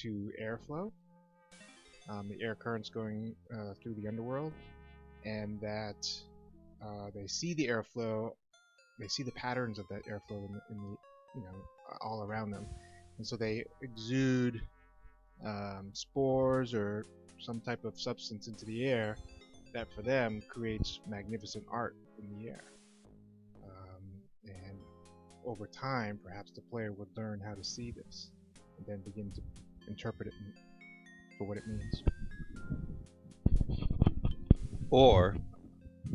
to airflow, the air currents going through the underworld, and that they see the airflow, they see the patterns of that airflow in the all around them, and so they exude spores or some type of substance into the air that for them creates magnificent art in the air. And over time, perhaps the player would learn how to see this and then begin to interpret it for what it means. Or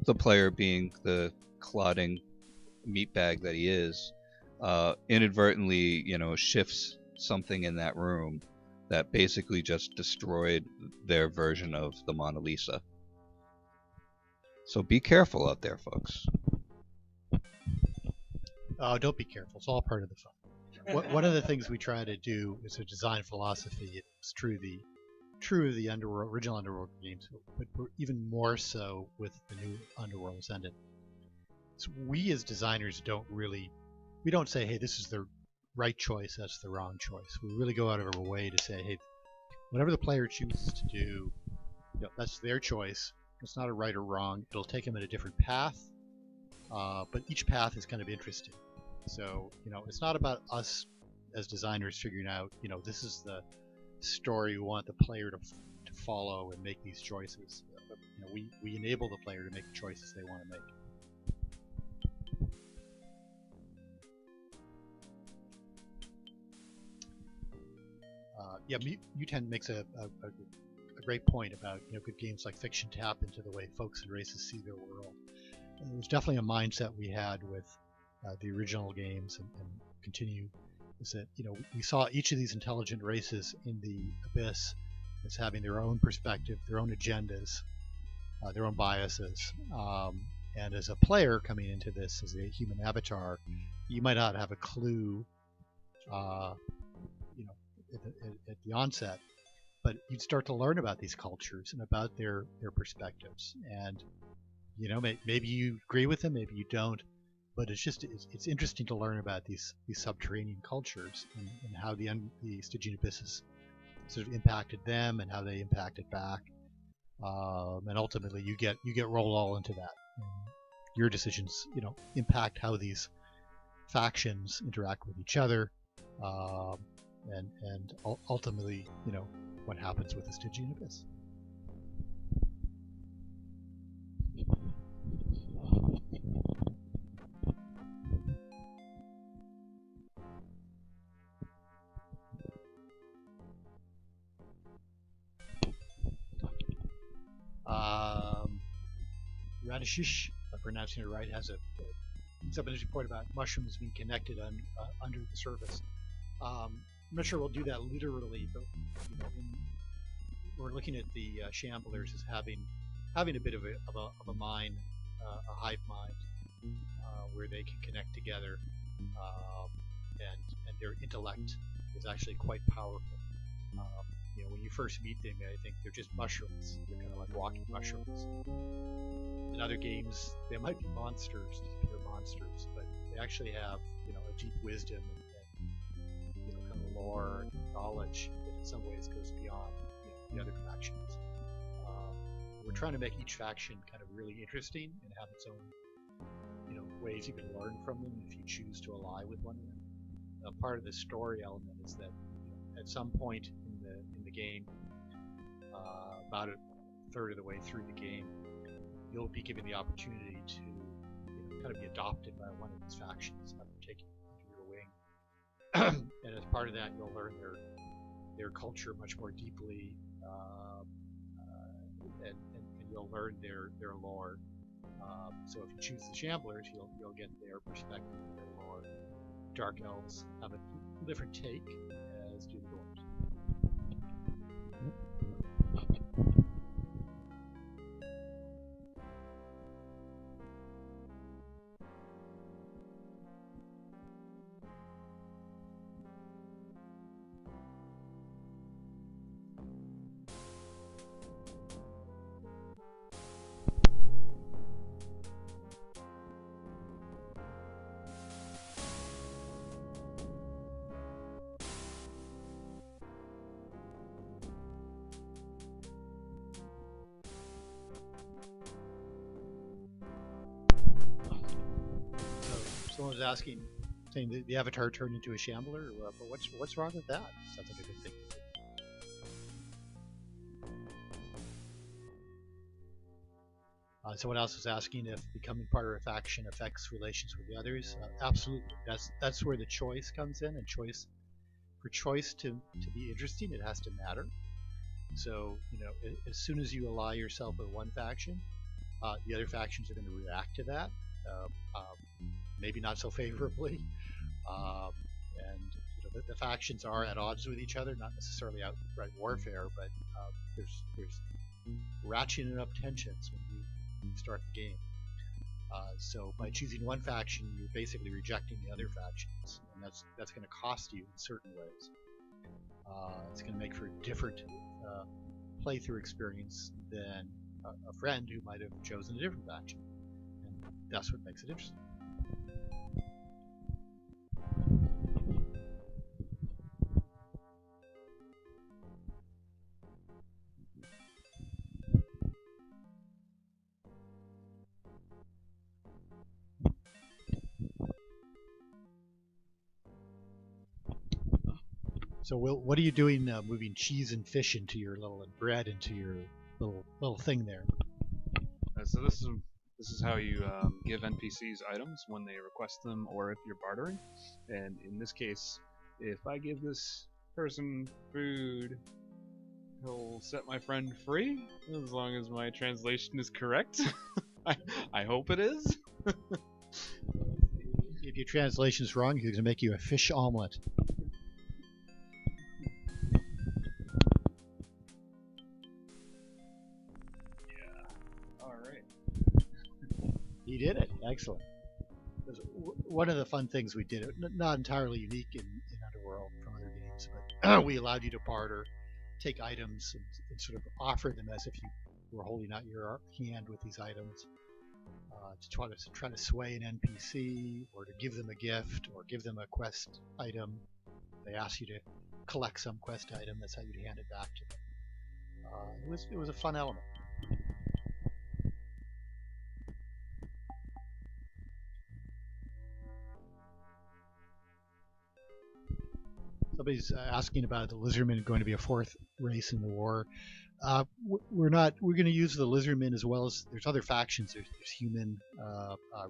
the player, being the clotting meatbag that he is, inadvertently, shifts something in that room that basically just destroyed their version of the Mona Lisa. So be careful out there, folks. Oh, don't be careful. It's all part of the fun. One of the things we try to do is a design philosophy. It's true of the Underworld, original Underworld games, but even more so with the new Underworld Ascendant. So we as designers don't say, hey, this is the right choice, that's the wrong choice. We really go out of our way to say, hey, whatever the player chooses to do, that's their choice. It's not a right or wrong. It'll take them in a different path, but each path is kind of interesting. So, it's not about us as designers figuring out, this is the story we want the player to follow and make these choices. We enable the player to make the choices they want to make. U10 makes a great point about good games like fiction tap into the way folks and races see their world. And it was definitely a mindset we had with the original games and continue. Is that we saw each of these intelligent races in the Abyss as having their own perspective, their own agendas, their own biases. And as a player coming into this as a human avatar, you might not have a clue at the onset, but you'd start to learn about these cultures and about their perspectives. And maybe you agree with them, maybe you don't, but it's interesting to learn about these subterranean cultures and how the Stygian abysses sort of impacted them and how they impacted back. And ultimately, you get rolled all into that. And your decisions, impact how these factions interact with each other, and ultimately, what happens with the Stygian abyss. Radishish, if I'm pronouncing it right, has something to point about mushrooms being connected under the surface. I'm not sure we'll do that literally, but we're looking at the Shamblers as having a bit of a mind, a hive mind, where they can connect together, and their intellect is actually quite powerful. When you first meet them, I think they're just mushrooms. They're kind of like walking mushrooms. In other games, they might be monsters, pure monsters, but they actually have, a deep wisdom and kind of lore and knowledge that in some ways goes beyond, the other factions. We're trying to make each faction kind of really interesting and have its own, ways you can learn from them if you choose to ally with one of them. Part of the story element is that at some point in the game, about a third of the way through the game, you'll be given the opportunity to kind of be adopted by one of these factions, taken under your wing. And as part of that, you'll learn their culture much more deeply, and you'll learn their lore. So if you choose the Shamblers, you'll get their perspective, their lore. Dark Elves have a different take, as do the Dwarves. was asking, saying that the avatar turned into a shambler. But what's wrong with that? Sounds like a good thing to do. Someone else was asking if becoming part of a faction affects relations with the others. Absolutely. That's where the choice comes in, and for choice to be interesting, it has to matter. So, as soon as you ally yourself with one faction, the other factions are going to react to that, maybe not so favorably. And the factions are at odds with each other, not necessarily outright warfare, but there's ratcheting up tensions when you start the game. So by choosing one faction, you're basically rejecting the other factions, and that's going to cost you in certain ways. It's going to make for a different playthrough experience than a friend who might have chosen a different faction, and that's what makes it interesting. So, Will, what are you doing moving cheese and fish into your and bread into your little thing there? So this is how you give NPCs items when they request them, or if you're bartering. And in this case, if I give this person food, he'll set my friend free, as long as my translation is correct. I hope it is. If your translation's wrong, he's going to make you a fish omelet. You did it. Excellent. One of the fun things we did, not entirely unique in Underworld from other games, but we allowed you to barter, take items, and sort of offer them as if you were holding out your hand with these items, to try to sway an NPC, or to give them a gift, or give them a quest item. They ask you to collect some quest item. That's how you'd hand it back to them. It was a fun element. Somebody's asking about the lizardmen going to be a fourth race in the war. We're not. We're going to use the lizardmen as well as there's other factions. There's human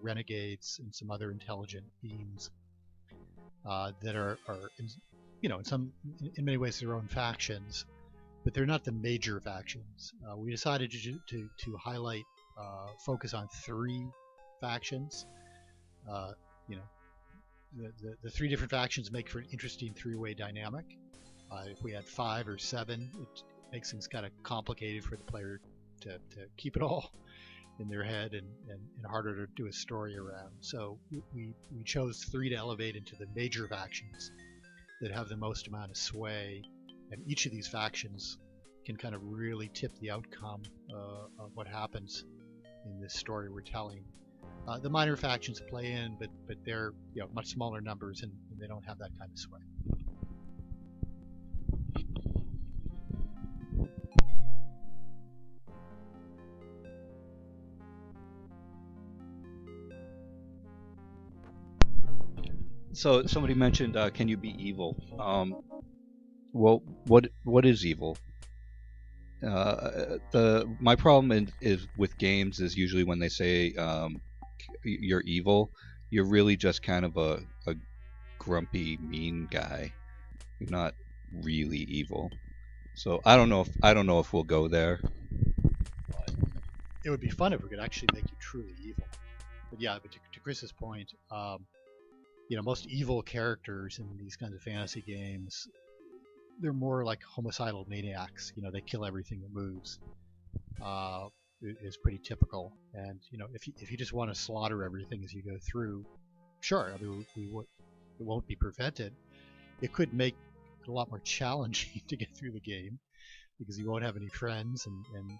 renegades and some other intelligent beings that are in many ways their own factions, but they're not the major factions. We decided to highlight focus on 3 factions. The 3 different factions make for an interesting 3-way dynamic. If we had 5 or 7, it makes things kind of complicated for the player to keep it all in their head and harder to do a story around. So we chose 3 to elevate into the major factions that have the most amount of sway, and each of these factions can kind of really tip the outcome of what happens in this story we're telling. The minor factions play in, but they're much smaller numbers, and they don't have that kind of sway. So somebody mentioned, can you be evil? Well, what is evil? My problem is with games is usually when they say you're evil, you're really just kind of a grumpy, mean guy. You're not really evil. So I don't know if we'll go there. It would be fun if we could actually make you truly evil. But yeah, but to Chris's point, most evil characters in these kinds of fantasy games, they're more like homicidal maniacs. They kill everything that moves. Is pretty typical. And if you just want to slaughter everything as you go through, sure. I mean, it won't be prevented. It could make it a lot more challenging to get through the game because you won't have any friends, and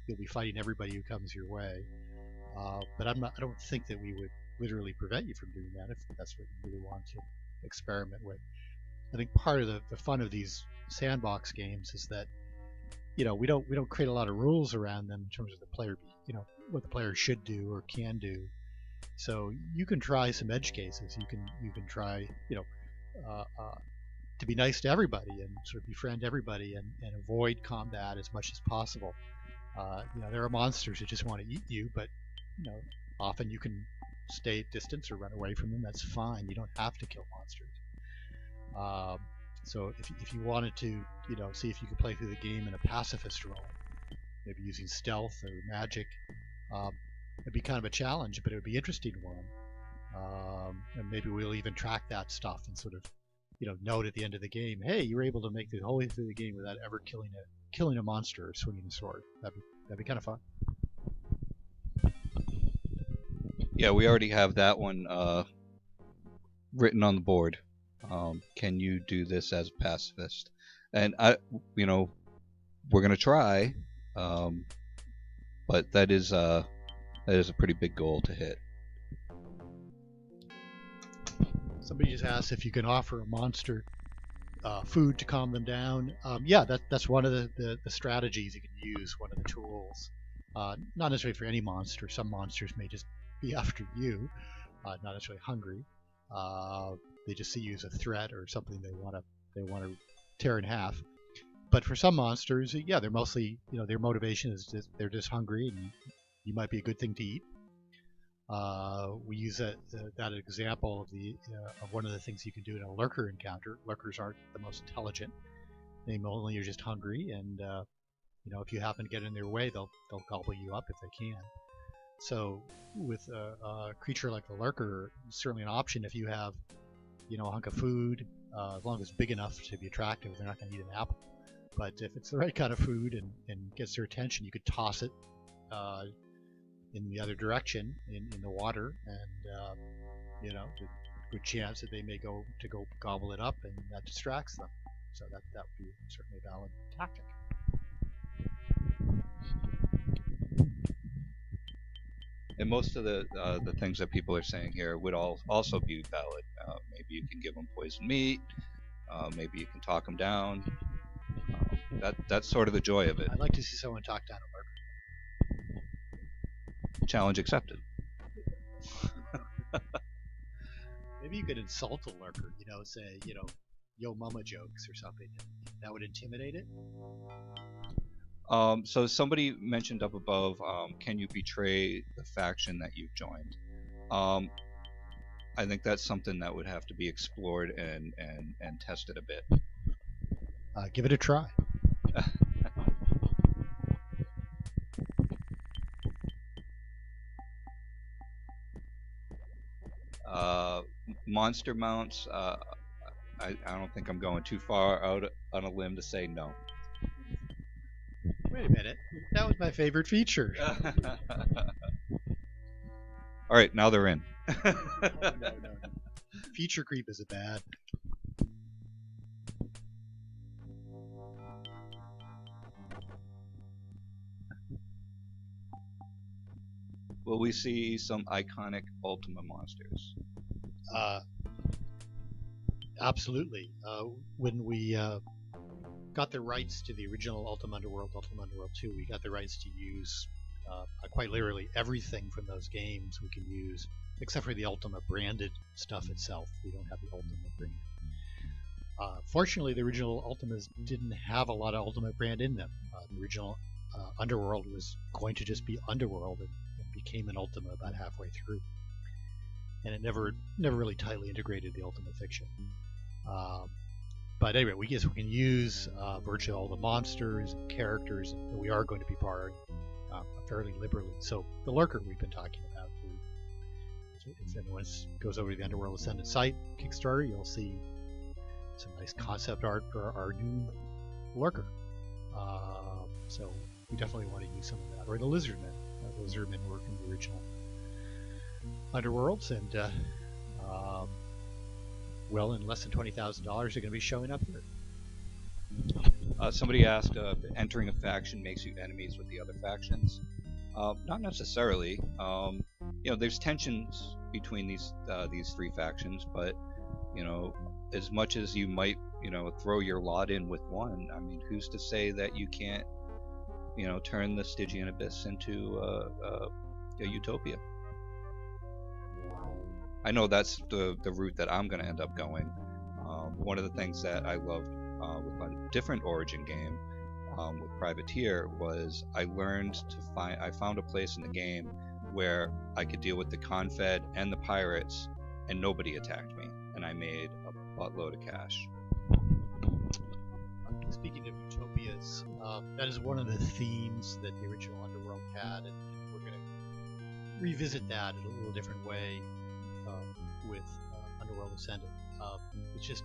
you'll be fighting everybody who comes your way. But I don't think that we would literally prevent you from doing that if that's what you really want to experiment with. I think part of the fun of these sandbox games is that we don't create a lot of rules around them in terms of the player, what the player should do or can do. So you can try some edge cases. You can try, to be nice to everybody and sort of befriend everybody and avoid combat as much as possible. There are monsters that just want to eat you, but often you can stay at distance or run away from them. That's fine. You don't have to kill monsters. So if you wanted to, see if you could play through the game in a pacifist role, maybe using stealth or magic, it'd be kind of a challenge, but it would be interesting one. And maybe we'll even track that stuff and sort of, note at the end of the game, hey, you were able to make it the whole way through the game without ever killing a monster or swinging a sword. That'd be kind of fun. Yeah, we already have that one written on the board. Can you do this as a pacifist? And we're gonna try, but that is a pretty big goal to hit. Somebody just asked if you can offer a monster food to calm them down. That's one of the strategies you can use, one of the tools. Not necessarily for any monster. Some monsters may just be after you, not necessarily hungry. They just see you as a threat or something they want to tear in half. But for some monsters, they're mostly, their motivation is they're just hungry, and you might be a good thing to eat. We use that example of one of the things you can do in a lurker encounter. Lurkers aren't the most intelligent; they only are just hungry, and if you happen to get in their way, they'll gobble you up if they can. So with a creature like the lurker, it's certainly an option if you have, a hunk of food, as long as it's big enough to be attractive. They're not going to eat an apple. But if it's the right kind of food and gets their attention, you could toss it in the other direction in the water, and there's a good chance that they may go gobble it up, and that distracts them. So that would be certainly a valid tactic. And most of the things that people are saying here would also be valid. Maybe you can give them poisoned meat. Maybe you can talk them down. That's sort of the joy of it. I'd like to see someone talk down a lurker. Challenge accepted. Maybe you could insult a lurker. Say yo mama jokes or something. That would intimidate it. So somebody mentioned up above, can you betray the faction that you've joined? I think that's something that would have to be explored and tested a bit. Give it a try. Monster mounts, I don't think I'm going too far out on a limb to say no. Wait a minute. That was my favorite feature. All right, now they're in. No. Feature creep is a bad. Will we see some iconic Ultima monsters? Absolutely. When we got the rights to the original Ultima Underworld 2, we got the rights to use quite literally everything from those games we can use, except for the Ultima branded stuff itself. We don't have the Ultima brand. Fortunately, the original Ultimas didn't have a lot of Ultima brand in them. The original Underworld was going to just be Underworld and became an Ultima about halfway through. And it never really tightly integrated the Ultima fiction. But anyway, we can use virtually all the monsters and characters that we are going to be borrowing fairly liberally. So the lurker we've been talking about. If anyone goes over to the Underworld Ascendant site, Kickstarter, you'll see some nice concept art for our new lurker. So we definitely want to use some of that. Or the lizardmen. The lizardmen were from the original Underworlds, and in less than $20,000 they're going to be showing up here. Somebody asked if entering a faction makes you enemies with the other factions. Not necessarily. There's tensions between these three factions, but as much as you might throw your lot in with one, I mean, who's to say that you can't turn the Stygian Abyss into a utopia? I know that's the route that I'm going to end up going. One of the things that I loved with a different Origin game with Privateer was I found a place in the game where I could deal with the Confed and the pirates, and nobody attacked me, and I made a buttload of cash. Speaking of utopias, that is one of the themes that the original Underworld had, and we're going to revisit that in a little different way with Underworld Ascendant. It's just,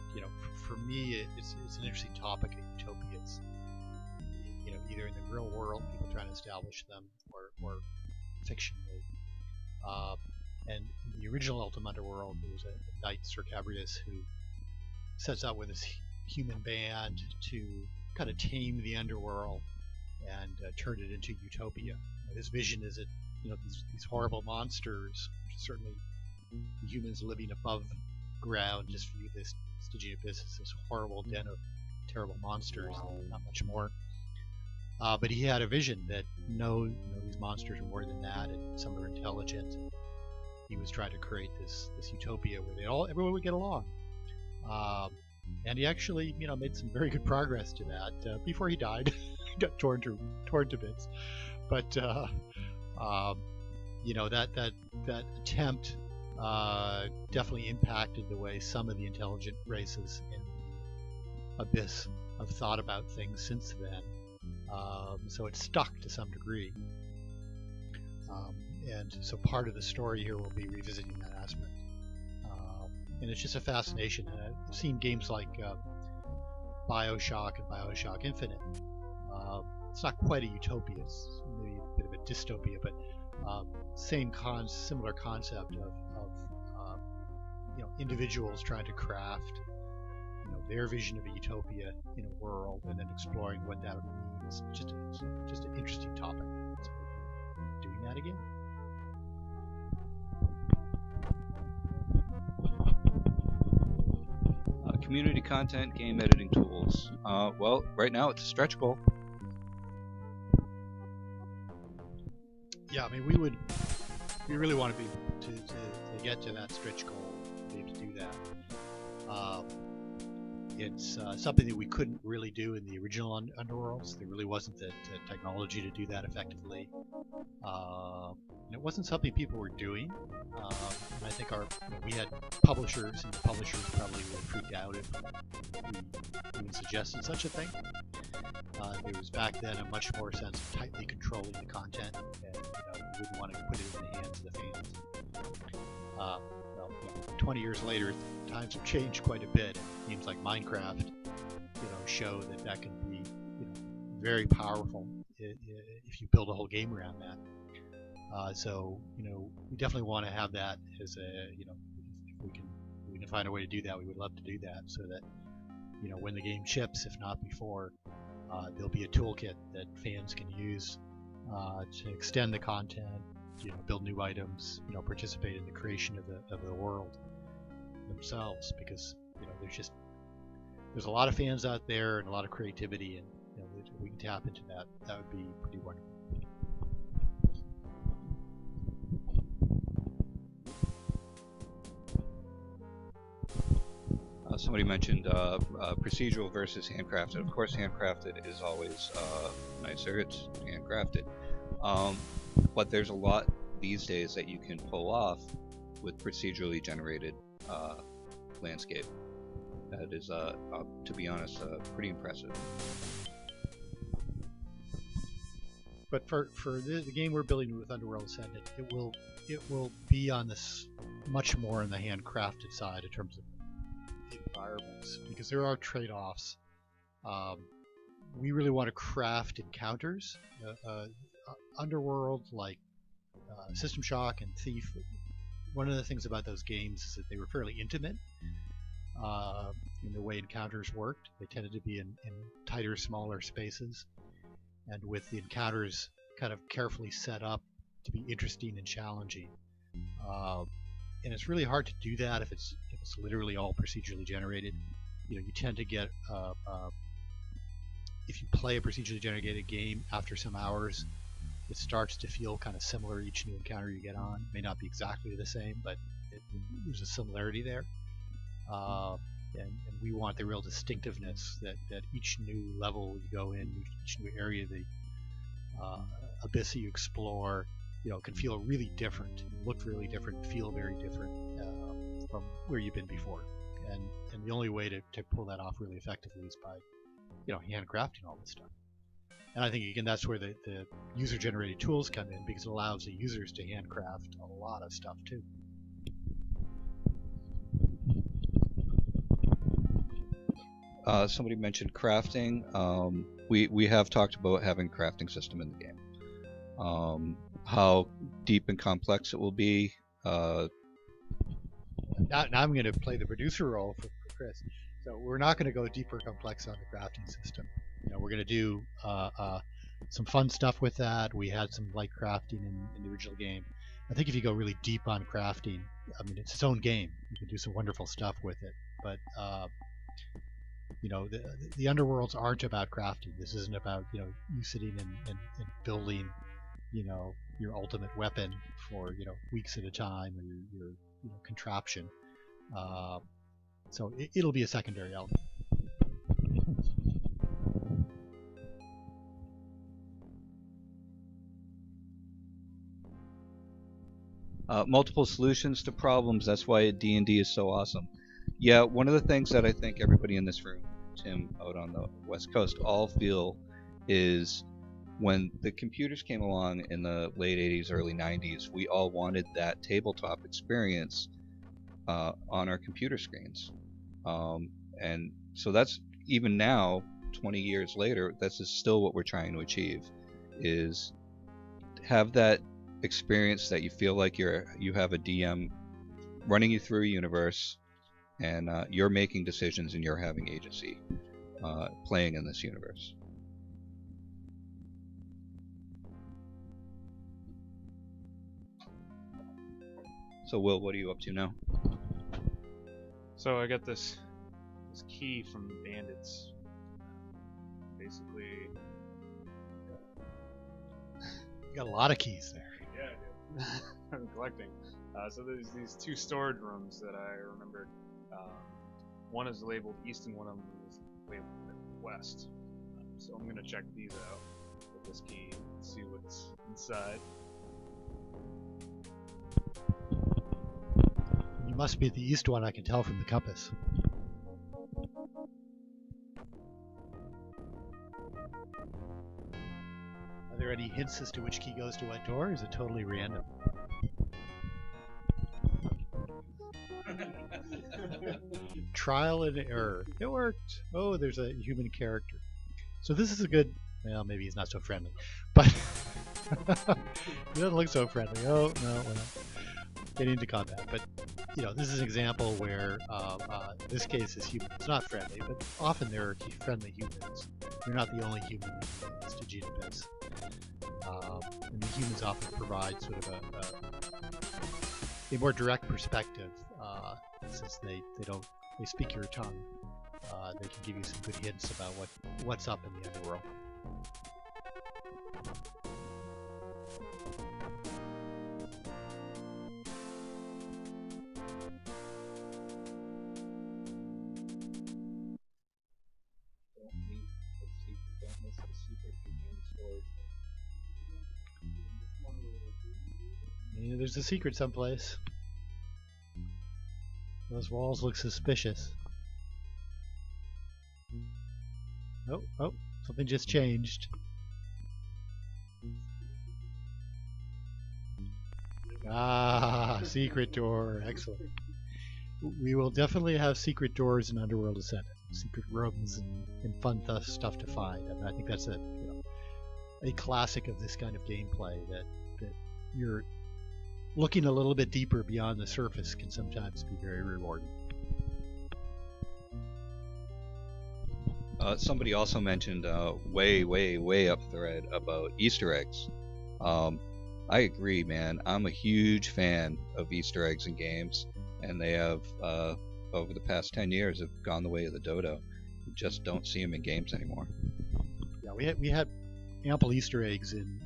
for me, it's an interesting topic of utopias. Either in the real world, people trying to establish them, or fictionally. And in the original Ultima Underworld, there was a knight, Sir Cabrius, who sets out with his human band to kind of tame the underworld and turn it into utopia. His vision is that these horrible monsters, certainly the humans living above ground, just view this Stygian abyss as this horrible den of terrible monsters, not much more. But he had a vision that these monsters are more than that, and some are intelligent. And he was trying to create this utopia where everyone would get along. And he actually, made some very good progress to that before he died. He got torn to bits. But that attempt definitely impacted the way some of the intelligent races in the Abyss have thought about things since then. So it stuck to some degree. And so part of the story here will be revisiting that aspect. And it's just a fascination. I've seen games like Bioshock and Bioshock Infinite. It's not quite a utopia, it's maybe a bit of a dystopia, but similar concept of individuals trying to craft their vision of a utopia in a world, and then exploring what that means. Just an interesting topic. So doing that again. Community content, game editing tools. Well, right now it's a stretch goal. Yeah, I mean, we really want to be to get to that stretch goal, to be able to do that. It's something that we couldn't really do in the original Underworlds. There really wasn't the technology to do that effectively. And it wasn't something people were doing. And I think we had publishers, and the publishers probably would freak out if we even suggested such a thing. There was back then a much more sense of tightly controlling the content, and we wouldn't want to put it in the hands of the fans. 20 years later, times have changed quite a bit. Games like Minecraft, show that can be, very powerful if you build a whole game around that. So, we definitely want to have that as a, if we can find a way to do that, we would love to do that, so that, when the game ships, if not before, there'll be a toolkit that fans can use to extend the content, build new items, participate in the creation of the world themselves, because there's a lot of fans out there and a lot of creativity, and if we can tap into that, that would be pretty wonderful. Somebody mentioned procedural versus handcrafted. Of course, handcrafted is always nicer. It's handcrafted. But there's a lot these days that you can pull off with procedurally generated landscape. That is, to be honest, pretty impressive. But for the game we're building with Underworld Ascendant, it will be on this much more on the handcrafted side in terms of environments, because there are trade-offs. We really want to craft encounters. Underworld, like System Shock and Thief, one of the things about those games is that they were fairly intimate in the way encounters worked. They tended to be in tighter, smaller spaces, and with the encounters kind of carefully set up to be interesting and challenging. And it's really hard to do that if it's literally all procedurally generated. You tend to get if you play a procedurally generated game, after some hours, it starts to feel kind of similar each new encounter you get on. It may not be exactly the same, but there's a similarity there. And we want the real distinctiveness that each new level you go in, each new area, the abyss that you explore, can feel really different, look really different, feel very different from where you've been before. And the only way to pull that off really effectively is by, handcrafting all this stuff. And I think, again, that's where the user-generated tools come in, because it allows the users to handcraft a lot of stuff too. Somebody mentioned crafting. We have talked about having a crafting system in the game. How deep and complex it will be. Now I'm going to play the producer role for Chris. So we're not going to go deeper complex on the crafting system. We're going to do some fun stuff with that. We had some light crafting in the original game. I think if you go really deep on crafting, it's its own game. You can do some wonderful stuff with it. But the underworlds aren't about crafting. This isn't about you sitting and building your ultimate weapon for weeks at a time, or your contraption. So it'll be a secondary element. Multiple solutions to problems. That's why D&D is so awesome. Yeah, one of the things that I think everybody in this room, Tim out on the West Coast, all feel is when the computers came along in the late 80s, early 90s, we all wanted that tabletop experience on our computer screens. And so that's, even now, 20 years later, this is still what we're trying to achieve, is have that experience that you feel like you have a DM running you through a universe, and you're making decisions and you're having agency playing in this universe. So Will, what are you up to now? So I got this key from bandits. Basically, You got a lot of keys there. yeah, I do. I'm collecting. So there's these two storage rooms that I remembered. One is labeled east and one of them is labeled west. So I'm gonna check these out with this key and see what's inside. You must be at the east one, I can tell from the compass. Are there any hints as to which key goes to what door, or is it totally random? Trial and error. It worked. Oh, there's a human character. So this is a good... Well, maybe he's not so friendly. But... he doesn't look so friendly. Oh, no, well... Getting into combat. But, this is an example where, in this case, is human. It's not friendly, but often there are friendly humans. You're not the only human in this Stygian abyss. And the humans often provide sort of a more direct perspective, since they speak your tongue. They can give you some good hints about what's up in the underworld. Yeah, there's a secret someplace. Those walls look suspicious. Oh, something just changed. Ah, secret door. Excellent. We will definitely have secret doors in Underworld Ascendant. Secret rooms and fun stuff to find. I think that's a classic of this kind of gameplay, that you're looking a little bit deeper beyond the surface can sometimes be very rewarding. Somebody also mentioned way up thread about Easter eggs. I agree, man. I'm a huge fan of Easter eggs in games, and they have, over the past 10 years, have gone the way of the dodo. You just don't see them in games anymore. Yeah, we had ample Easter eggs in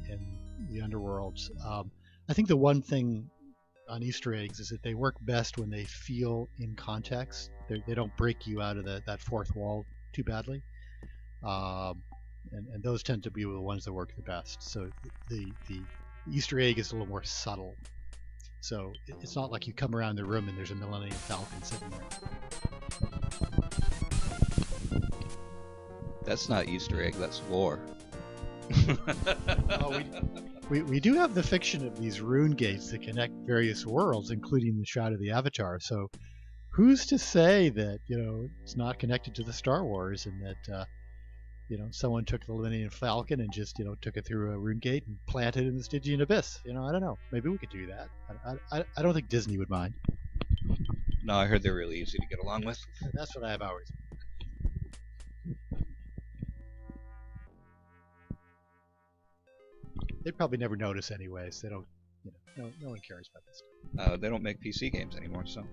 the Underworlds. I think the one thing on Easter eggs is that they work best when they feel in context. They don't break you out of that fourth wall too badly. And those tend to be the ones that work the best. So the Easter egg is a little more subtle. So it's not like you come around the room and there's a Millennium Falcon sitting there. That's not Easter egg, that's lore. We do have the fiction of these rune gates that connect various worlds, including the Shroud of the Avatar. So who's to say that it's not connected to the Star Wars, and that someone took the Millennium Falcon and just took it through a rune gate and planted it in the Stygian Abyss? I don't know. Maybe we could do that. I don't think Disney would mind. No, I heard they're really easy to get along with. That's what I've always. They'd probably never notice anyways. They don't. No one cares about this stuff. They don't make PC games anymore, so.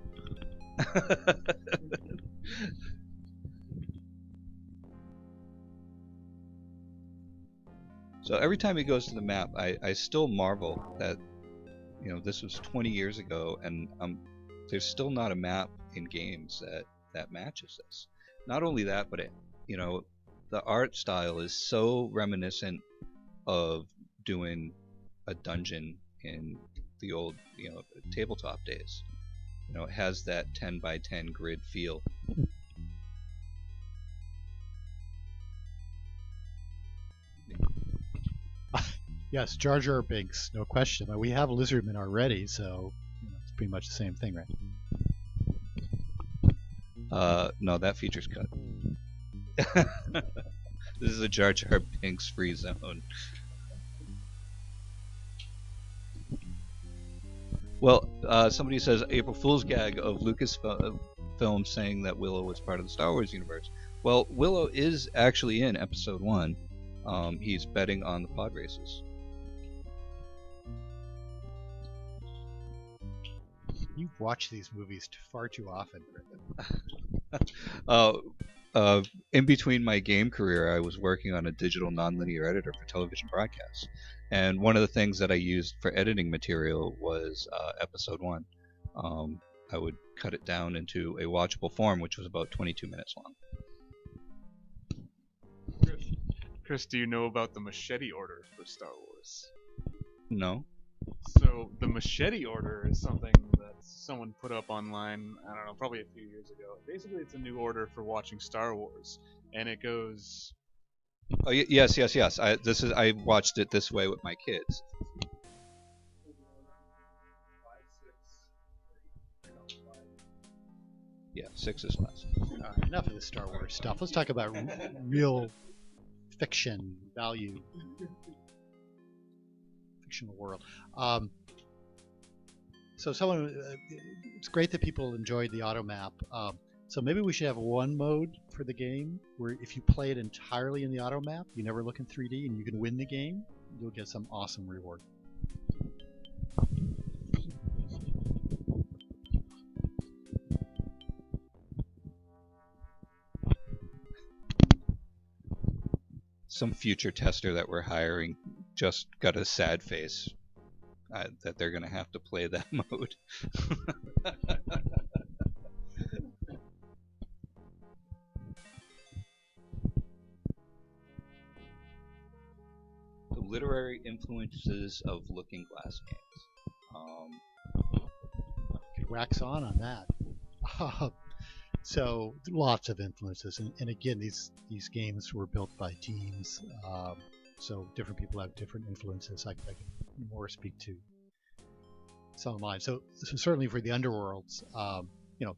So every time he goes to the map, I still marvel that this was 20 years ago, and there's still not a map in games that matches this. Not only that, but the art style is so reminiscent of doing a dungeon in the old tabletop days. It has that 10 by 10 grid feel. Yes, Jar Jar Binks, no question. But we have Lizardman already, so it's pretty much the same thing, right? No, that feature's cut. This is a Jar Jar Binks free zone. Well, somebody says April Fool's gag of Lucasfilm saying that Willow was part of the Star Wars universe. Well, Willow is actually in Episode 1. He's betting on the pod races. You've watched these movies far too often, Griffin. In between my game career, I was working on a digital nonlinear editor for television broadcasts. And one of the things that I used for editing material was Episode 1. I would cut it down into a watchable form, which was about 22 minutes long. Chris, do you know about the machete order for Star Wars? No. So the machete order is something that someone put up online, I don't know, probably a few years ago. Basically, it's a new order for watching Star Wars, and it goes... Oh, yes. I watched it this way with my kids. Yeah, 6 is less. Enough of the Star Wars stuff. Let's talk about real fiction, value, fictional world. So it's great that people enjoyed the auto map. So maybe we should have one mode for the game where if you play it entirely in the auto map, you never look in 3D, and you can win the game, you'll get some awesome reward. Some future tester that we're hiring just got a sad face that they're going to have to play that mode. The literary influences of Looking Glass games. Could wax on that. So lots of influences, and again, these games were built by teams, so different people have different influences. I can more speak to some of mine. So certainly for the Underworlds,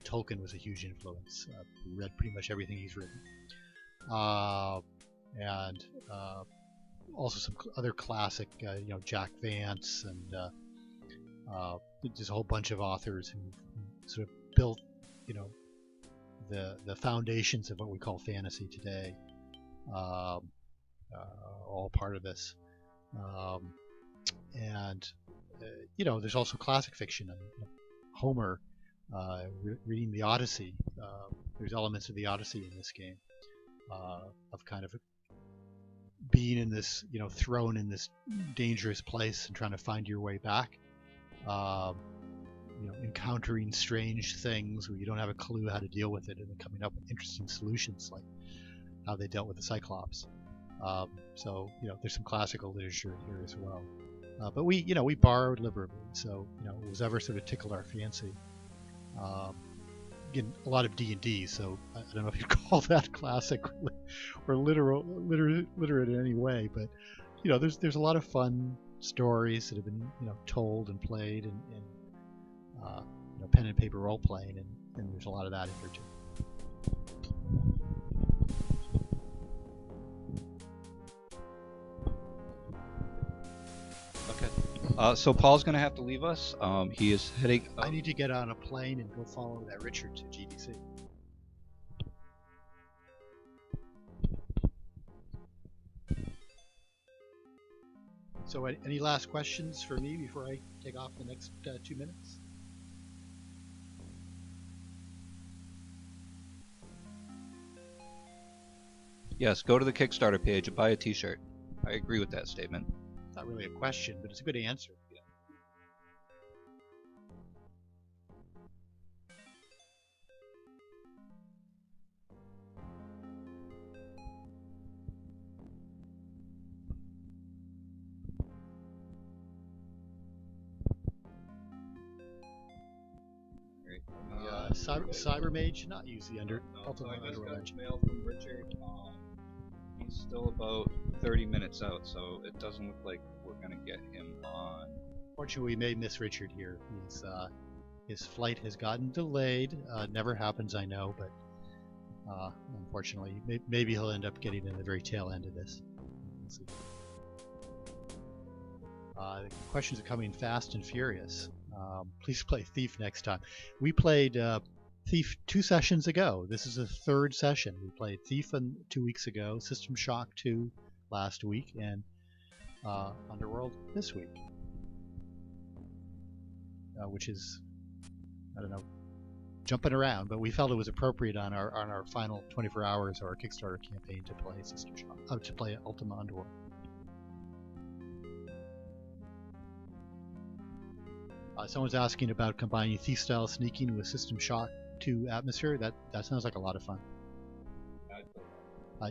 Tolkien was a huge influence. Read pretty much everything he's written, and also some other classic, Jack Vance, and just a whole bunch of authors who sort of built, the foundations of what we call fantasy today, all part of this. And there's also classic fiction. Homer, reading the Odyssey, there's elements of the Odyssey in this game, of kind of being in this, thrown in this dangerous place and trying to find your way back. encountering strange things where you don't have a clue how to deal with it, and then coming up with interesting solutions like how they dealt with the Cyclops. So there's some classical literature in here as well. But we borrowed liberally, so it was ever sort of tickled our fancy. Again, a lot of D&D, so I don't know if you'd call that classic or literate in any way, but there's a lot of fun stories that have been told and played, and pen and paper role playing, and there's a lot of that in here too. Okay. So Paul's going to have to leave us. He is heading. I need to get on a plane and go follow that Richard to GDC. So, any last questions for me before I take off the next 2 minutes? Yes, go to the Kickstarter page and buy a T-shirt. I agree with that statement. It's not really a question, but it's a good answer. Cyber Mage should not use the Ultima Underworld engine. Mail from Richard. He's still about 30 minutes out, so it doesn't look like we're gonna get him on. Fortunately, we may miss Richard here. His flight has gotten delayed. Never happens, I know, but unfortunately, maybe he'll end up getting in the very tail end of this. Let's see. The questions are coming fast and furious. Please play Thief next time. We played Thief 2 sessions ago. This is the 3rd session. We played Thief 2 weeks ago, System Shock 2 last week, and Underworld this week. Which is, I don't know, jumping around, but we felt it was appropriate on our final 24 hours of our Kickstarter campaign to play System Shock, to play Ultima Underworld. Someone's asking about combining Thief-style sneaking with System Shock 2 atmosphere. That sounds like a lot of fun.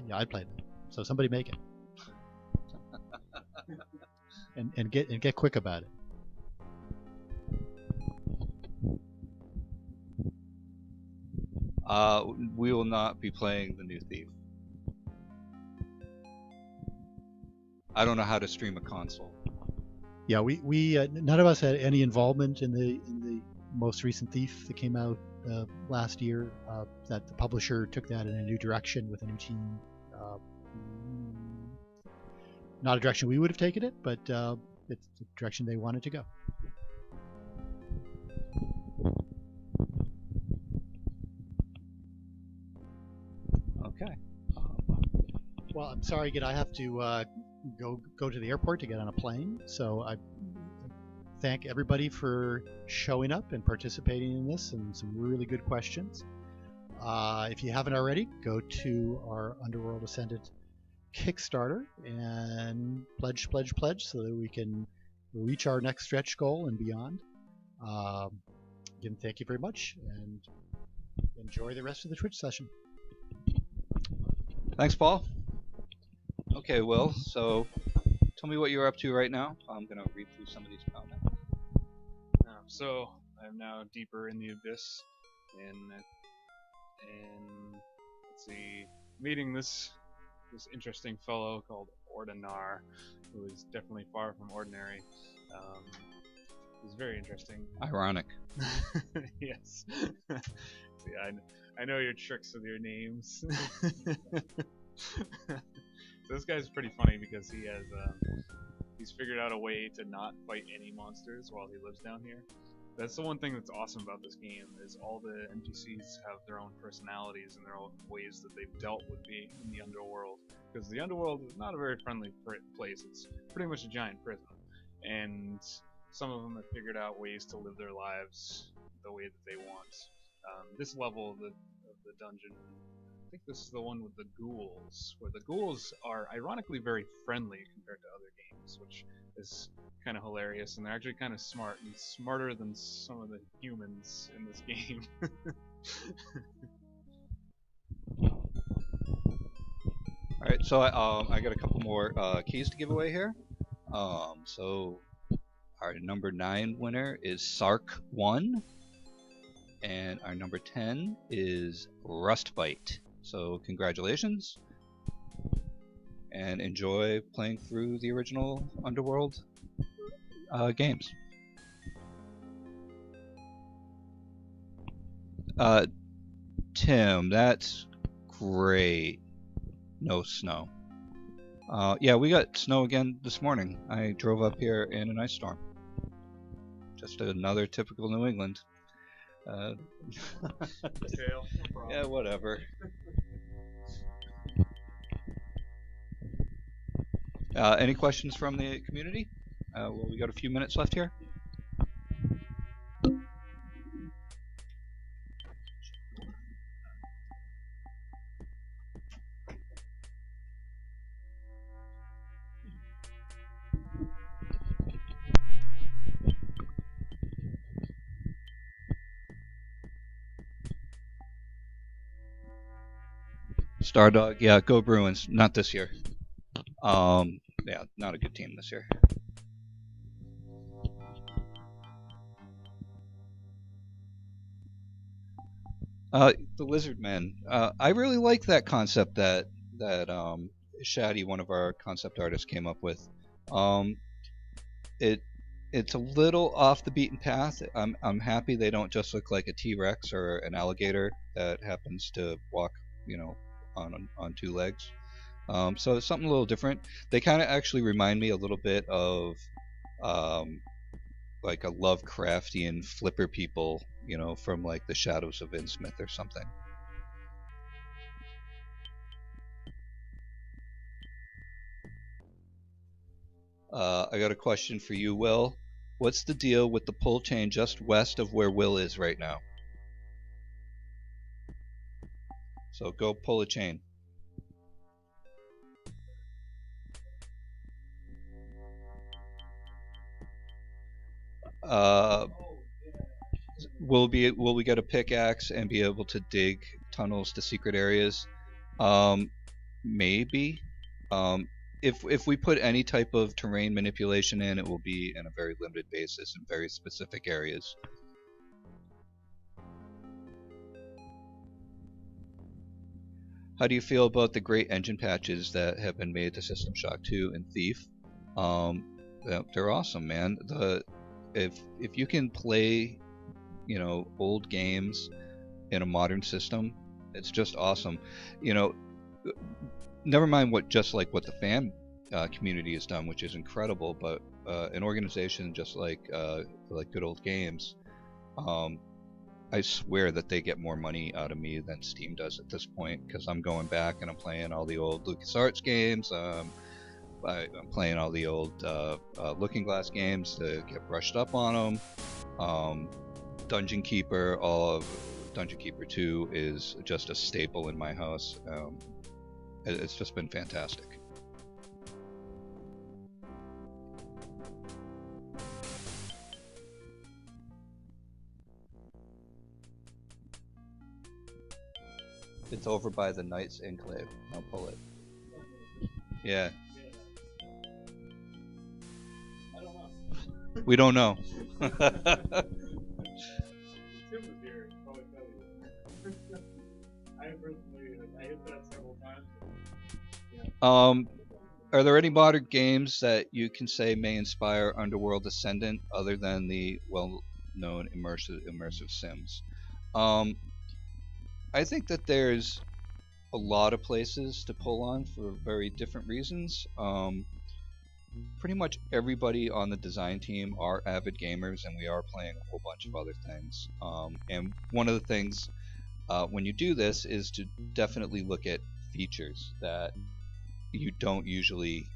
Yeah, I'd play that. So somebody make it, and get quick about it. We will not be playing the new Thief. I don't know how to stream a console. Yeah, we none of us had any involvement in the most recent Thief that came out last year. That the publisher took that in a new direction with a new team. Not a direction we would have taken it, but it's the direction they wanted to go. Okay. Well, I'm sorry again. I have to go to the airport to get on a plane. So I thank everybody for showing up and participating in this, and some really good questions. If you haven't already, go to our Underworld Ascended Kickstarter and pledge so that we can reach our next stretch goal and beyond. Again, thank you very much, and enjoy the rest of the Twitch session. Thanks, Paul. Okay, Will, so tell me what you're up to right now. I'm going to read through some of these comments. So I'm now deeper in the abyss, and let's see, meeting this interesting fellow called Ordinar, who is definitely far from ordinary. He's very interesting. Ironic. Yes. See, I know your tricks with your names. So this guy's pretty funny because he has he's figured out a way to not fight any monsters while he lives down here. That's the one thing that's awesome about this game, is all the NPCs have their own personalities and their own ways that they've dealt with being in the underworld. Because the underworld is not a very friendly place. It's pretty much a giant prison. And some of them have figured out ways to live their lives the way that they want. This level of the dungeon think this is the one with the ghouls, where the ghouls are ironically very friendly compared to other games, which is kind of hilarious, and they're actually kind of smart, and smarter than some of the humans in this game. All right, so I got a couple more keys to give away here. So our number 9 winner is Sark1, and our number 10 is Rustbite. So congratulations, and enjoy playing through the original Underworld games. Tim, that's great. No snow. Yeah, we got snow again this morning. I drove up here in an ice storm. Just another typical New England. Tail, no problem. Yeah, whatever. Any questions from the community? Well, we got a few minutes left here. Stardog, yeah, go Bruins. Not this year. Yeah, not a good team this year. The Lizard Men. I really like that concept that Shaddy, one of our concept artists, came up with. It's a little off the beaten path. I'm happy they don't just look like a T-Rex or an alligator that happens to walk, on 2 legs. So it's something a little different. They kind of actually remind me a little bit of like a Lovecraftian flipper people, from like the Shadows of Innsmouth or something. I got a question for you, Will. What's the deal with the pull chain just west of where Will is right now? So go pull a chain. Will we get a pickaxe and be able to dig tunnels to secret areas? Maybe. If we put any type of terrain manipulation in, it will be in a very limited basis in very specific areas. How do you feel about the great engine patches that have been made to System Shock 2 and Thief? They're awesome, man. If you can play, old games in a modern system, it's just awesome. Never mind what the fan community has done, which is incredible, but an organization just like Good Old Games, I swear that they get more money out of me than Steam does at this point, because I'm going back and I'm playing all the old LucasArts games. I'm playing all the old Looking Glass games to get brushed up on them. Dungeon Keeper, all of Dungeon Keeper 2 is just a staple in my house. It's just been fantastic. It's over by the Knights Enclave. I'll pull it. Yeah. I don't know. We don't know. Tim was here, he'd probably tell you. I personally, I hit that several times. Yeah. Are there any modern games that you can say may inspire Underworld Ascendant other than the well-known immersive sims? I think that there's a lot of places to pull on for very different reasons. Pretty much everybody on the design team are avid gamers, and we are playing a whole bunch of other things. And one of the things when you do this is to definitely look at features that you don't usually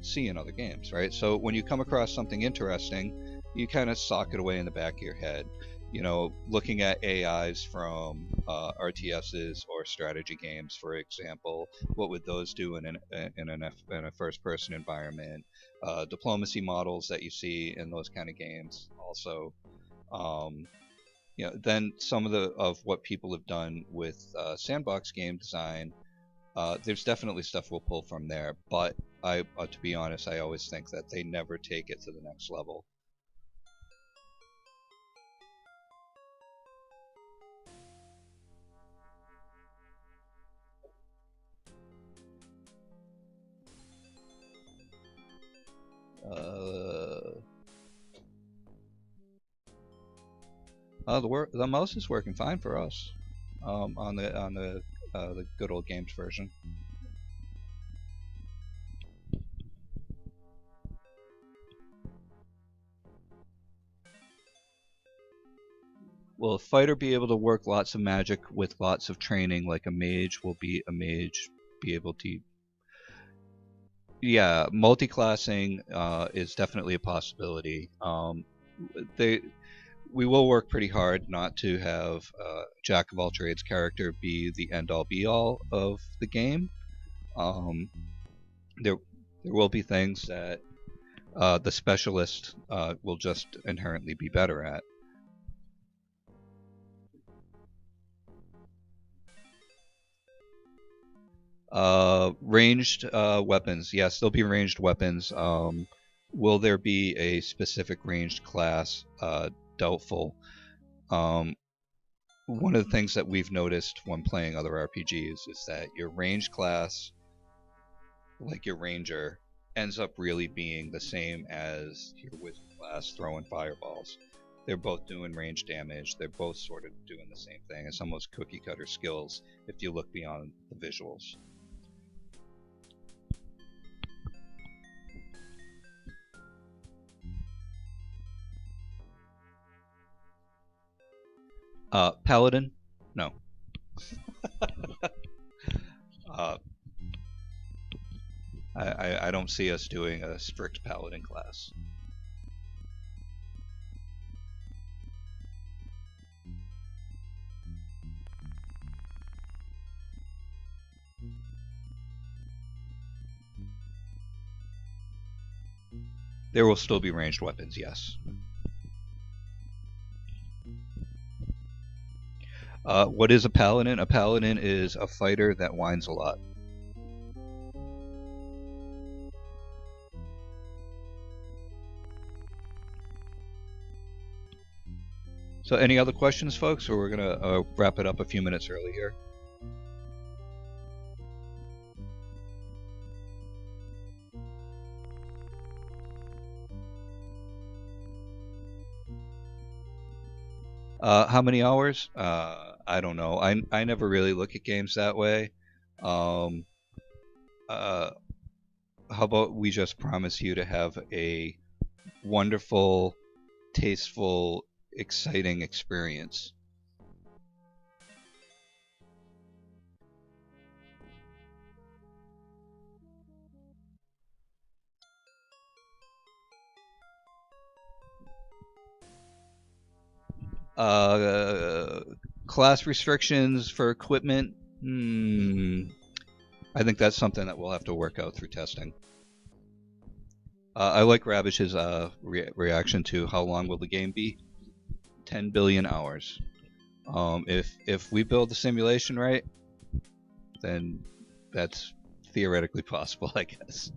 see in other games, right? So when you come across something interesting, you kind of sock it away in the back of your head. looking at AIs from RTSs or strategy games, for example, what would those do in a first-person environment? Diplomacy models that you see in those kind of games, also. Then some of what people have done with sandbox game design. There's definitely stuff we'll pull from there, but to be honest, I always think that they never take it to the next level. The mouse is working fine for us on the good old games version. Will a fighter be able to work lots of magic with lots of training like a mage? Will be a mage be able to? Yeah, multi-classing is definitely a possibility. We will work pretty hard not to have Jack of all trades character be the end-all be-all of the game. There will be things that the specialist will just inherently be better at. Ranged weapons. Yes, there'll be ranged weapons. Will there be a specific ranged class? Doubtful. One of the things that we've noticed when playing other RPGs is that your ranged class, like your ranger, ends up really being the same as your wizard class throwing fireballs. They're both doing range damage. They're both sort of doing the same thing. It's almost cookie cutter skills if you look beyond the visuals. Paladin? No. I don't see us doing a strict paladin class. There will still be ranged weapons, yes. What is a paladin? A paladin is a fighter that whines a lot. So any other questions, folks, or we're going to wrap it up a few minutes early here? How many hours? I don't know. I never really look at games that way. How about we just promise you to have a wonderful, tasteful, exciting experience? Class restrictions for equipment. I think that's something that we'll have to work out through testing. I like Ravish's reaction to how long will the game be? 10 billion hours. If we build the simulation right, then that's theoretically possible, I guess.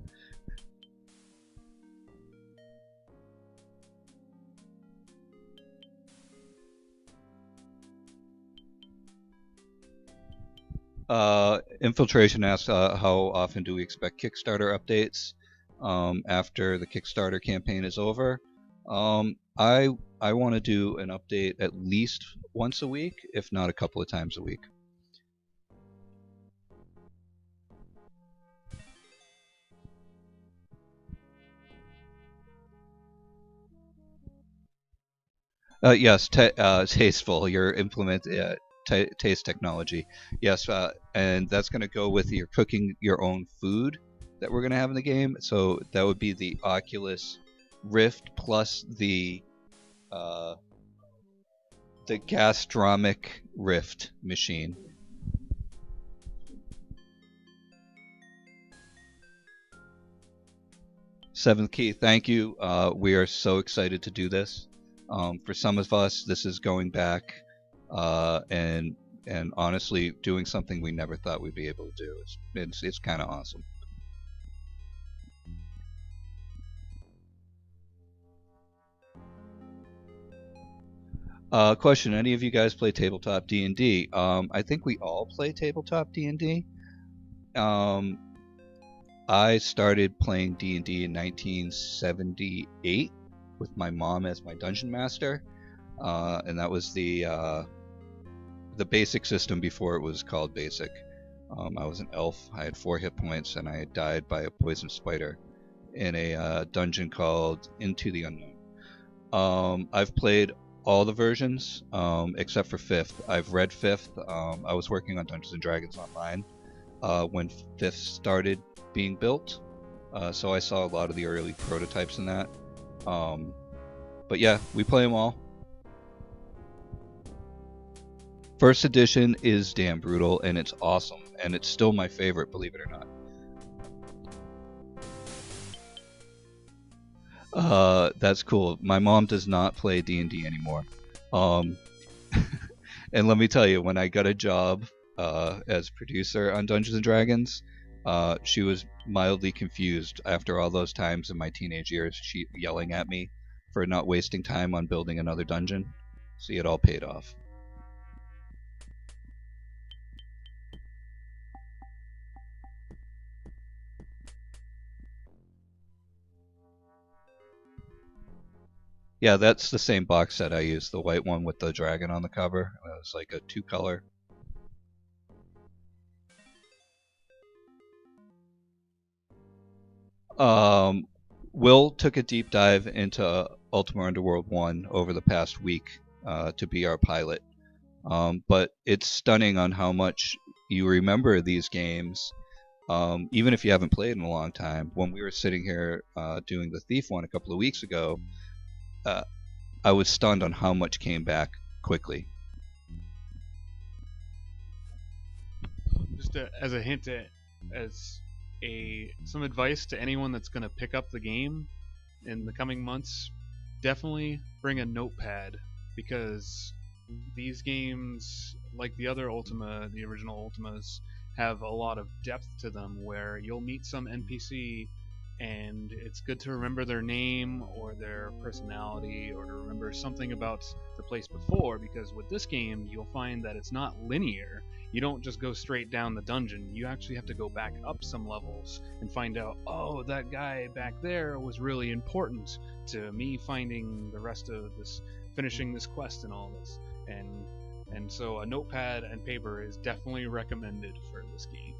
Infiltration asks, how often do we expect Kickstarter updates after the Kickstarter campaign is over? I want to do an update at least once a week, if not a couple of times a week. Yes, tasteful. Your implement taste technology. Yes, and that's going to go with your cooking your own food that we're going to have in the game. So that would be the Oculus Rift plus the The gastronomic rift machine. Seventh Key, thank you. We are so excited to do this. For some of us, this is going back and honestly doing something we never thought we'd be able to do. It's kind of awesome. Question: any of you guys play tabletop D&D? I think we all play tabletop D&D. I started playing D&D in 1978 with my mom as my dungeon master, and that was the basic system before it was called basic. I was an elf. I had 4 hit points, and I had died by a poison spider in a dungeon called Into the Unknown. I've played all the versions except for 5th. I've read 5th. I was working on Dungeons and Dragons Online when 5th started being built, so I saw a lot of the early prototypes in that. But yeah, we play them all. First edition is damn brutal, and it's awesome, and it's still my favorite, believe it or not. That's cool. My mom does not play D&D anymore. And let me tell you, when I got a job as producer on Dungeons and Dragons, she was mildly confused after all those times in my teenage years, she yelling at me for not wasting time on building another dungeon. See, it all paid off. Yeah, that's the same box set I used, the white one with the dragon on the cover. It was like a 2-color. Will took a deep dive into Ultima Underworld 1 over the past week to be our pilot. But it's stunning on how much you remember these games, even if you haven't played in a long time. When we were sitting here doing the Thief one a couple of weeks ago, I was stunned on how much came back quickly. Just as a hint, some advice to anyone that's going to pick up the game in the coming months, definitely bring a notepad, because these games, like the other Ultima, the original Ultimas, have a lot of depth to them, where you'll meet some NPC and it's good to remember their name or their personality, or to remember something about the place before, because with this game you'll find that it's not linear. You don't just go straight down the dungeon. You actually have to go back up some levels and find out, oh, that guy back there was really important to me finding the rest of this, finishing this quest and all this. And so a notepad and paper is definitely recommended for this game.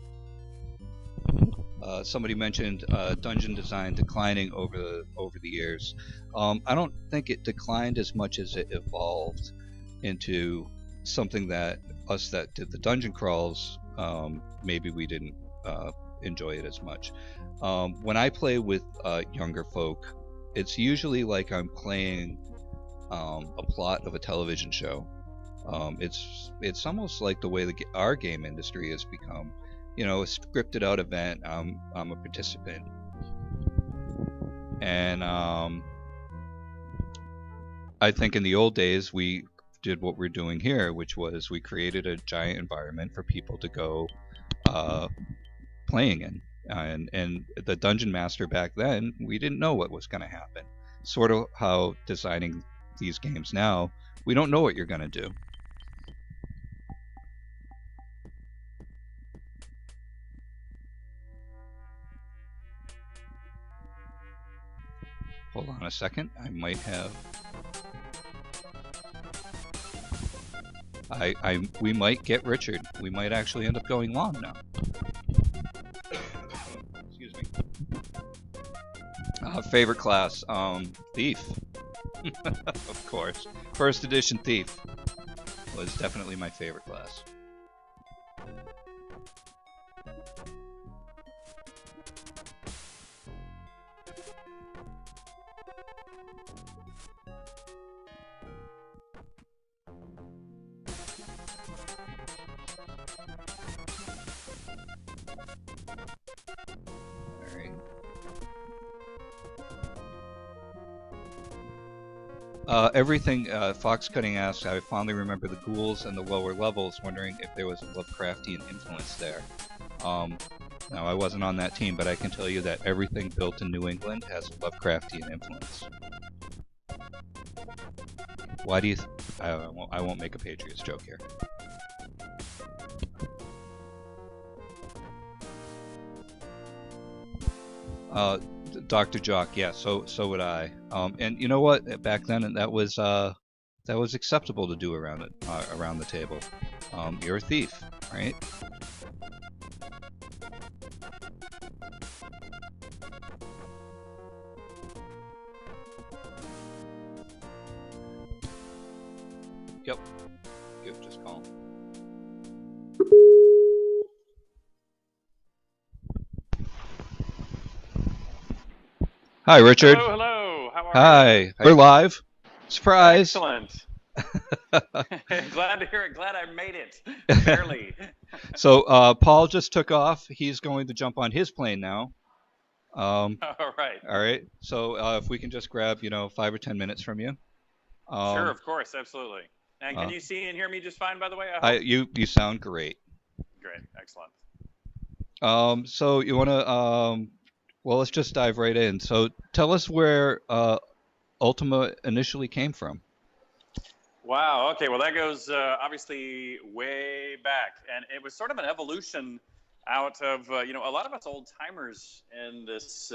Somebody mentioned dungeon design declining over the years. I don't think it declined as much as it evolved into something that us that did the dungeon crawls, maybe we didn't enjoy it as much. When I play with younger folk, it's usually like I'm playing a plot of a television show. It's almost like the way our game industry has become. You know, a scripted out event. I'm a participant, and I think in the old days we did what we're doing here, which was we created a giant environment for people to go playing in, and the dungeon master back then, we didn't know what was going to happen. Sort of how designing these games now, we don't know what you're going to do. Hold on a second. I might have. We might get Richard. We might actually end up going long now. Excuse me. Favorite class? Thief. Of course. First edition Thief was definitely my favorite class. Everything Fox Cutting asks, I fondly remember the ghouls and the lower levels, wondering if there was a Lovecraftian influence there. Now, I wasn't on that team, but I can tell you that everything built in New England has a Lovecraftian influence. Why do you... I won't make a Patriots joke here. Dr. Jock, yeah, so would I. And you know what? Back then, that was acceptable to do around the table. You're a thief, right? Yep. Just call. Hi, Richard. Hello. How are you? Hi. We're live. Surprise. Excellent. Glad to hear it. Glad I made it. Barely. So Paul just took off. He's going to jump on his plane now. All right. All right. So if we can just grab, 5 or 10 minutes from you. Sure, of course, absolutely. And can you see and hear me just fine, by the way? You sound great. Great. Excellent. So you want to well, let's just dive right in. So tell us where Ultima initially came from. Wow. Okay. Well, that goes obviously way back, and it was sort of an evolution out of a lot of us old timers in this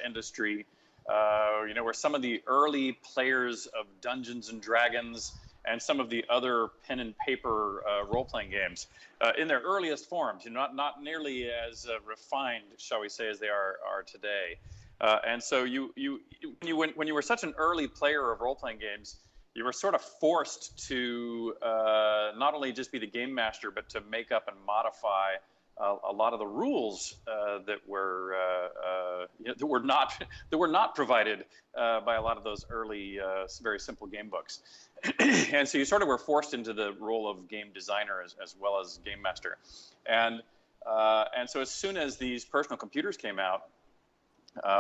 industry. Were some of the early players of Dungeons and Dragons and some of the other pen and paper role-playing games in their earliest forms, not nearly as refined, shall we say, as they are today. And so when you were such an early player of role-playing games, you were sort of forced to not only just be the game master, but to make up and modify a lot of the rules that were not provided by a lot of those early very simple game books. And so you sort of were forced into the role of game designer as well as game master. And so as soon as these personal computers came out,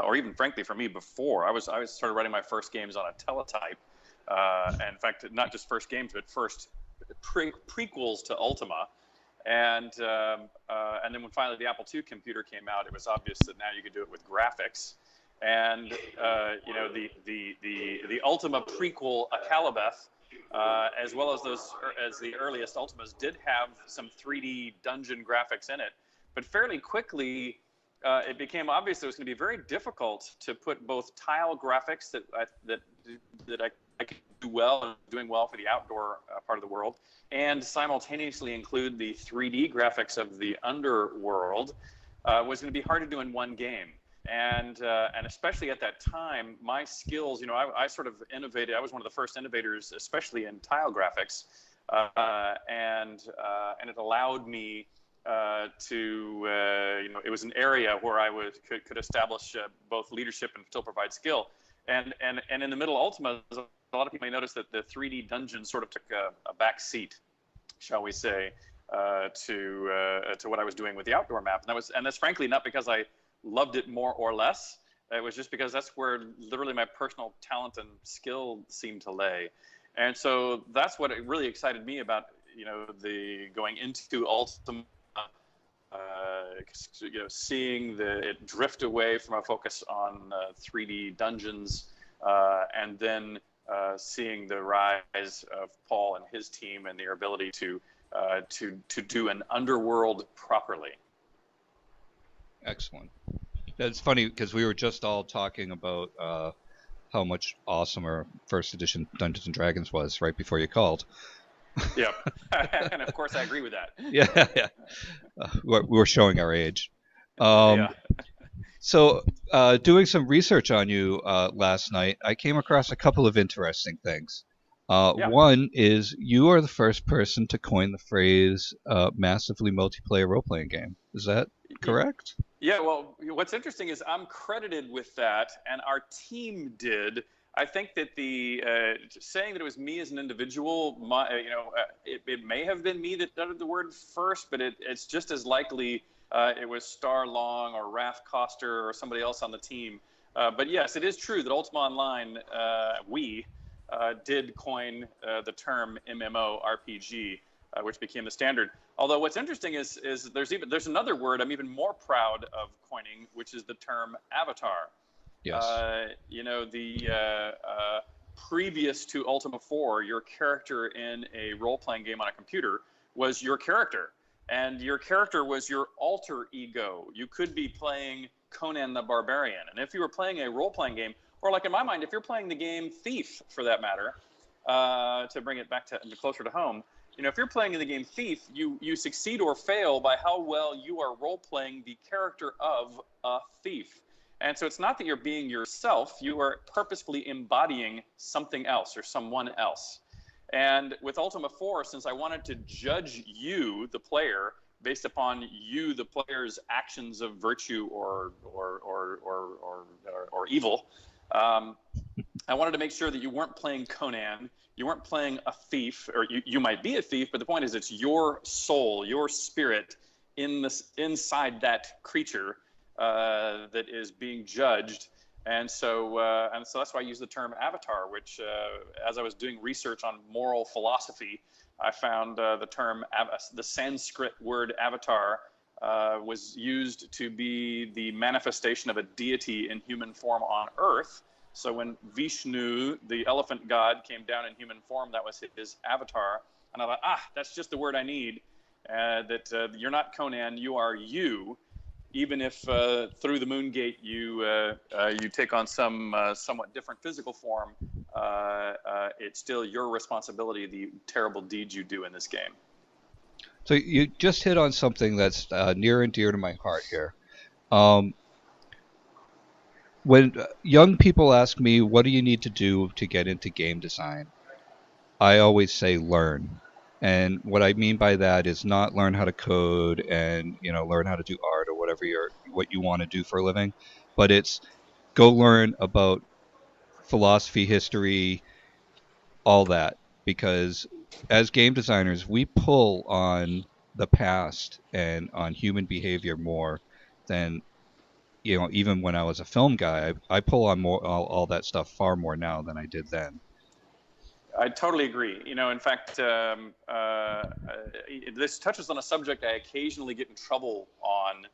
or even frankly for me before, I started writing my first games on a teletype. And in fact, not just first games, but first prequels to Ultima. And then when finally the Apple II computer came out, it was obvious that now you could do it with graphics. And the Ultima prequel Akalabeth, as well as the earliest Ultimas, did have some 3D dungeon graphics in it. But fairly quickly, it became obvious that it was going to be very difficult to put both tile graphics that I could do well and doing well for the outdoor part of the world, and simultaneously include the 3D graphics of the underworld was going to be hard to do in one game. And especially at that time, my skills, I sort of innovated. I was one of the first innovators, especially in tile graphics, and it allowed me to it was an area where I could establish both leadership and still provide skill. And in the middle Ultima, a lot of people may notice that the 3D dungeon sort of took a back seat, shall we say, to what I was doing with the outdoor map. And that's frankly not because I loved it more or less. It was just because that's where literally my personal talent and skill seemed to lay. And so that's what really excited me about the going into Ultima. Seeing it drift away from a focus on 3D dungeons, and then seeing the rise of Paul and his team and their ability to do an underworld properly. Excellent. That's funny because we were just all talking about how much awesomer first edition Dungeons and Dragons was right before you called. Yeah, and of course I agree with that. Yeah. We're showing our age. Yeah. So, doing some research on you last night, I came across a couple of interesting things. Yeah. One is you are the first person to coin the phrase massively multiplayer role-playing game. Is that correct? Yeah, well, what's interesting is I'm credited with that, and our team did. I think that the saying that it was me as an individual, it may have been me that uttered the word first, but it's just as likely it was Star Long or Raph Koster or somebody else on the team. But yes, it is true that Ultima Online, we did coin the term MMORPG, which became the standard. Although what's interesting is there's another word I'm even more proud of coining, which is the term avatar. Yes. Previous to Ultima 4, your character in a role-playing game on a computer was your character, and your character was your alter ego. You could be playing Conan the Barbarian, and if you were playing a role-playing game, or like in my mind, if you're playing the game Thief, for that matter, to bring it back to closer to home, if you're playing in the game Thief, you succeed or fail by how well you are role-playing the character of a thief. And so it's not that you're being yourself, you are purposefully embodying something else or someone else. And with Ultima 4, since I wanted to judge you, the player, based upon you, the player's actions of virtue or evil, I wanted to make sure that you weren't playing Conan, you weren't playing a thief, or you might be a thief, but the point is it's your soul, your spirit inside that creature that is being judged. And so that's why I use the term avatar, which as I was doing research on moral philosophy, I found the Sanskrit word avatar was used to be the manifestation of a deity in human form on Earth. So when Vishnu, the elephant god, came down in human form, that was his avatar. And I thought, that's just the word I need. That you're not Conan, you are you. Even if through the moon gate you take on some somewhat different physical form, it's still your responsibility, the terrible deeds you do in this game. So you just hit on something that's near and dear to my heart here. When young people ask me, what do you need to do to get into game design? I always say learn. And what I mean by that is not learn how to code and learn how to do art or what you want to do for a living, but it's go learn about philosophy, history, all that. Because as game designers, we pull on the past and on human behavior more than even when I was a film guy. I pull on more all that stuff far more now than I did then. I totally agree. In fact, this touches on a subject I occasionally get in trouble on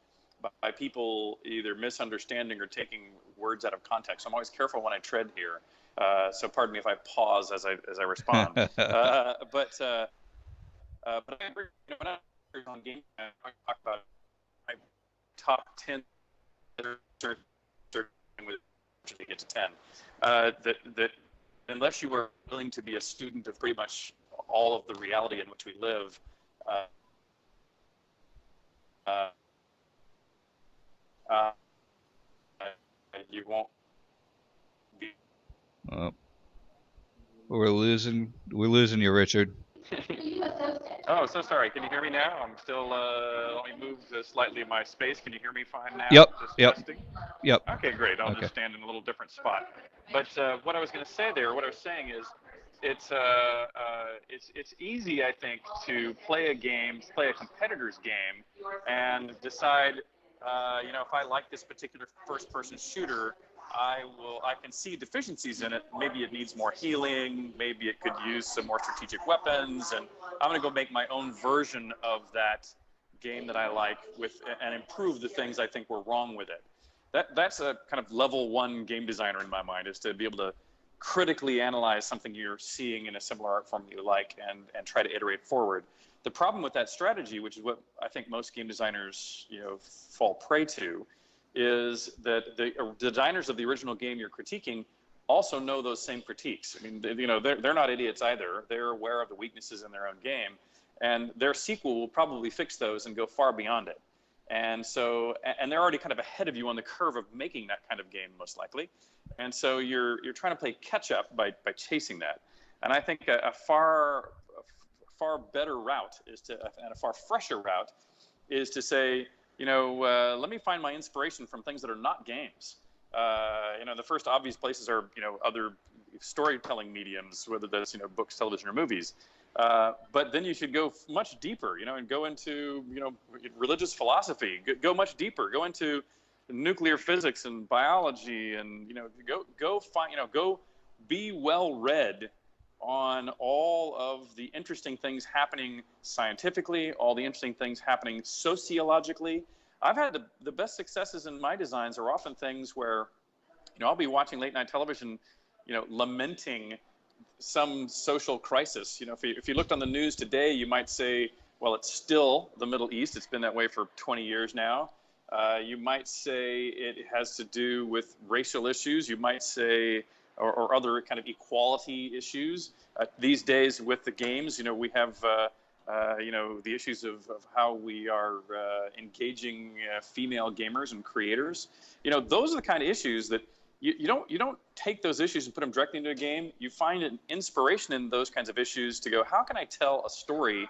by people either misunderstanding or taking words out of context. So I'm always careful when I tread here. So pardon me if I pause as I respond. But I agree. When I was on game, I talk about my top 10 with to get to 10. That unless you are willing to be a student of pretty much all of the reality in which we live, you won't be. We're losing you, Richard. Oh, so sorry. Can you hear me now? I'm still. Let me move slightly my space. Can you hear me fine now? Yep. Just Yep. testing? Yep. Okay, great. I'll just stand in a little different spot. But what I was going to say there, what I was saying is, it's easy, I think, to play a competitor's game, and decide, if I like this particular first-person shooter, I can see deficiencies in it. Maybe it needs more healing. Maybe it could use some more strategic weapons, and I'm going to go make my own version of that game that I like and improve the things I think were wrong with it. That's a kind of level one game designer in my mind, is to be able to critically analyze something you're seeing in a similar art form that you like and try to iterate forward. The problem with that strategy, which is what I think most game designers fall prey to, is that the designers of the original game you're critiquing also know those same critiques. I mean, they're not idiots either. They're aware of the weaknesses in their own game, and their sequel will probably fix those and go far beyond it. And so, and they're already kind of ahead of you on the curve of making that kind of game, most likely. And so you're trying to play catch up by chasing that. And I think a far better route and a far fresher route is to say, let me find my inspiration from things that are not games. The first obvious places are, other storytelling mediums, whether that's, books, television, or movies. But then you should go much deeper, and go into, religious philosophy, go much deeper, go into nuclear physics and biology, and, go find, go be well read on all of the interesting things happening scientifically, all the interesting things happening sociologically. I've had the best successes in my designs are often things where, I'll be watching late night television, lamenting some social crisis. If you looked on the news today, you might say, well, it's still the Middle East. It's been that way for 20 years now. You might say it has to do with racial issues. You might say, or other kind of equality issues. These days with the games, we have, the issues of how we are engaging female gamers and creators. Those are the kind of issues that you don't take those issues and put them directly into a game. You find an inspiration in those kinds of issues to go, how can I tell a story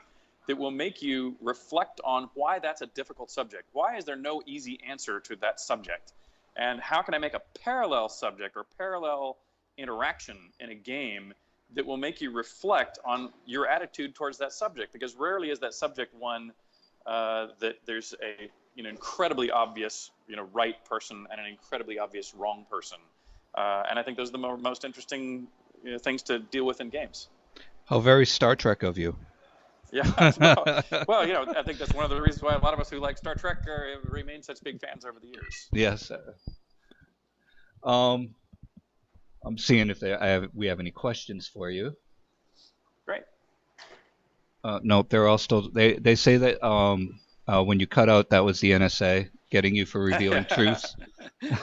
that will make you reflect on why that's a difficult subject? Why is there no easy answer to that subject? And how can I make a parallel subject or parallel interaction in a game that will make you reflect on your attitude towards that subject? Because rarely is that subject one that there's an incredibly obvious right person and an incredibly obvious wrong person. And I think those are the most interesting things to deal with in games. How very Star Trek of you. Yeah, well, I think that's one of the reasons why a lot of us who like Star Trek remain such big fans over the years. Yes. I'm seeing if we have any questions for you. Great. No, they're all still. They say that when you cut out, that was the NSA getting you for revealing truths.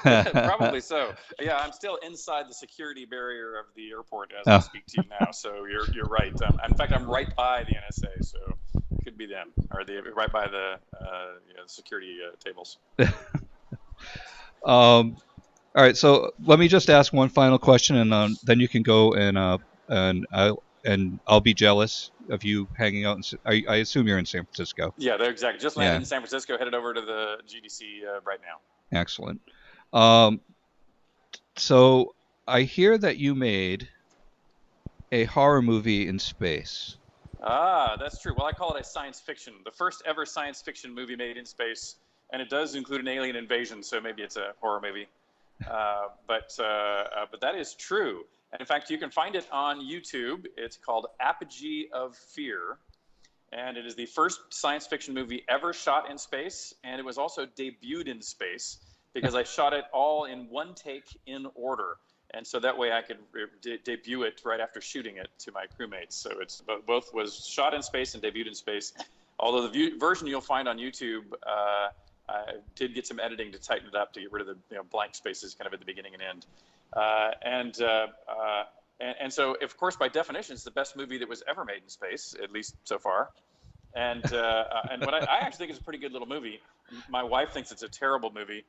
Probably so. Yeah, I'm still inside the security barrier of the airport as I speak to you now. So you're right. In fact, I'm right by the NSA, so it could be them, or right by the security tables. All right. So let me just ask one final question, and then you can go and I'll be jealous of you hanging out. I assume you're in San Francisco. Yeah, they're exactly. Just landed in San Francisco, headed over to the GDC right now. Excellent. So I hear that you made a horror movie in space. Ah, that's true. Well, I call it a science fiction. The first ever science fiction movie made in space, and it does include an alien invasion, so maybe it's a horror movie. But that is true. And in fact, you can find it on YouTube. It's called Apogee of Fear. And it is the first science fiction movie ever shot in space. And it was also debuted in space because I shot it all in one take in order. And so that way I could debut it right after shooting it to my crewmates. So it's both was shot in space and debuted in space. Although the version you'll find on YouTube, I did get some editing to tighten it up to get rid of the blank spaces kind of at the beginning and end. And so, of course, by definition, it's the best movie that was ever made in space, at least so far. And what I actually think is a pretty good little movie. My wife thinks it's a terrible movie.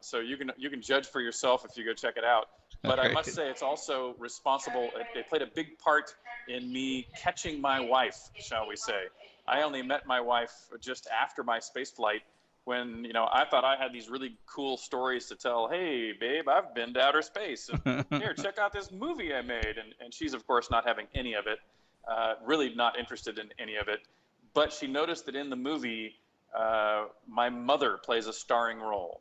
So you can judge for yourself if you go check it out. But I must say it's also responsible. It played a big part in me catching my wife, shall we say. I only met my wife just after my space flight when, I thought I had these really cool stories to tell. Hey, babe, I've been to outer space. And here, check out this movie I made. And she's, of course, not having any of it, really not interested in any of it. But she noticed that in the movie, my mother plays a starring role.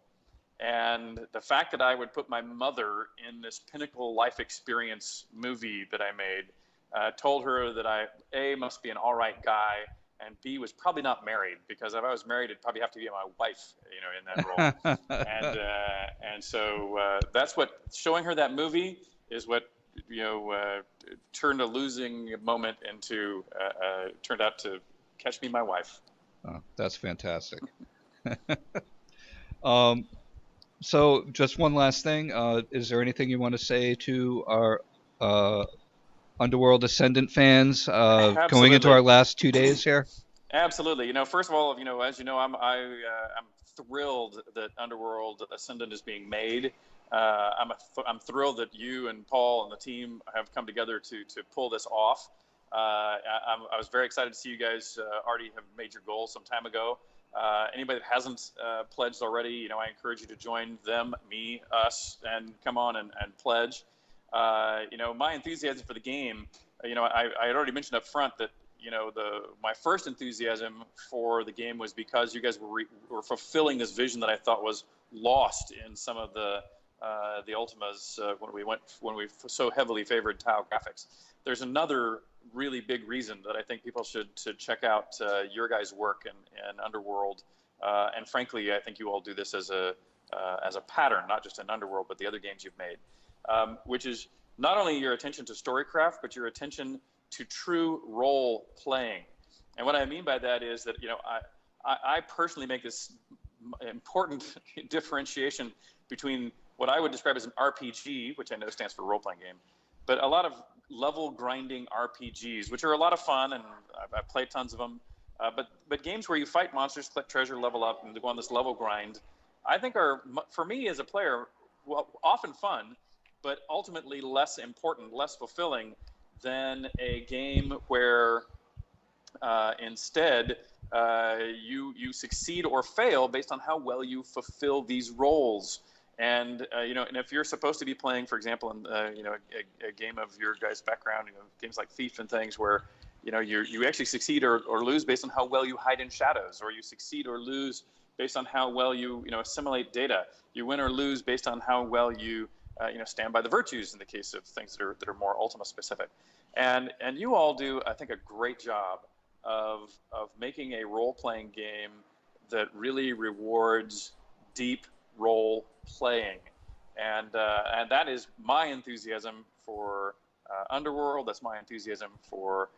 And the fact that I would put my mother in this pinnacle life experience movie that I made told her that I, A, must be an all right guy, and B, was probably not married, because if I was married, it'd probably have to be my wife, in that role. And so that's what, showing her that movie is what, turned a losing moment into, turned out to catch me my wife. Oh, that's fantastic. So just one last thing. Is there anything you want to say to our Underworld Ascendant fans going into our last 2 days here? Absolutely. First of all, as you know, I'm thrilled that Underworld Ascendant is being made. I'm thrilled that you and Paul and the team have come together to pull this off. I was very excited to see you guys already have made your goals some time ago. Anybody that hasn't pledged already, I encourage you to join them, me, us, and come on and pledge. My enthusiasm for the game, I had already mentioned up front that, my first enthusiasm for the game was because you guys were fulfilling this vision that I thought was lost in some of the the Ultimas when we so heavily favored tile graphics. There's another really big reason that I think people should check out your guys' work in Underworld, and frankly, I think you all do this as a pattern, not just in Underworld, but the other games you've made, which is not only your attention to storycraft, but your attention to true role playing. And what I mean by that is that, I personally make this important differentiation between what I would describe as an RPG, which I know stands for role-playing game, but a lot of level grinding RPGs, which are a lot of fun, and I've played tons of them. But games where you fight monsters, collect treasure, level up, and go on this level grind, I think are, for me as a player, often fun, but ultimately less important, less fulfilling than a game where instead you succeed or fail based on how well you fulfill these roles. And and if you're supposed to be playing, for example, in a game of your guys' background, games like Thief and things, where you actually succeed or lose based on how well you hide in shadows, or you succeed or lose based on how well you assimilate data. You win or lose based on how well you stand by the virtues in the case of things that are more Ultima specific. And you all do, I think, a great job of making a role-playing game that really rewards deep role playing, and that is my enthusiasm for Underworld. That's my enthusiasm for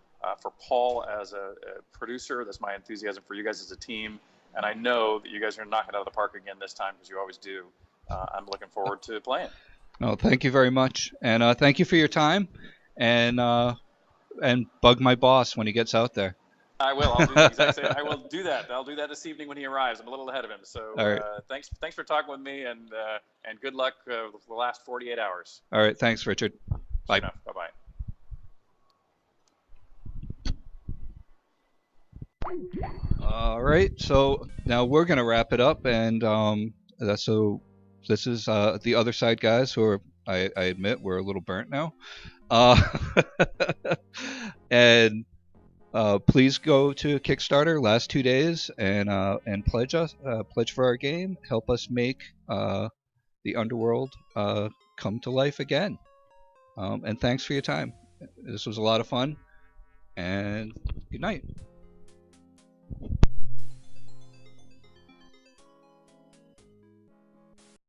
Paul as a producer. That's my enthusiasm for you guys as a team, and I know that you guys are going to knock it out of the park again this time, because you always do. I'm looking forward to playing. No, thank you very much, and thank you for your time, and bug my boss when he gets out there. I will. I'll do the exact same. I will do that. I'll do that this evening when he arrives. I'm a little ahead of him. So All right. Thanks for talking with me, and good luck with the last 48 hours. All right. Thanks, Richard. Bye. Bye-bye. All right. So now we're going to wrap it up, and so this is the other side guys who are, I admit, we're a little burnt now. And please go to Kickstarter last 2 days and pledge for our game. Help us make the Underworld come to life again. And thanks for your time. This was a lot of fun. And good night.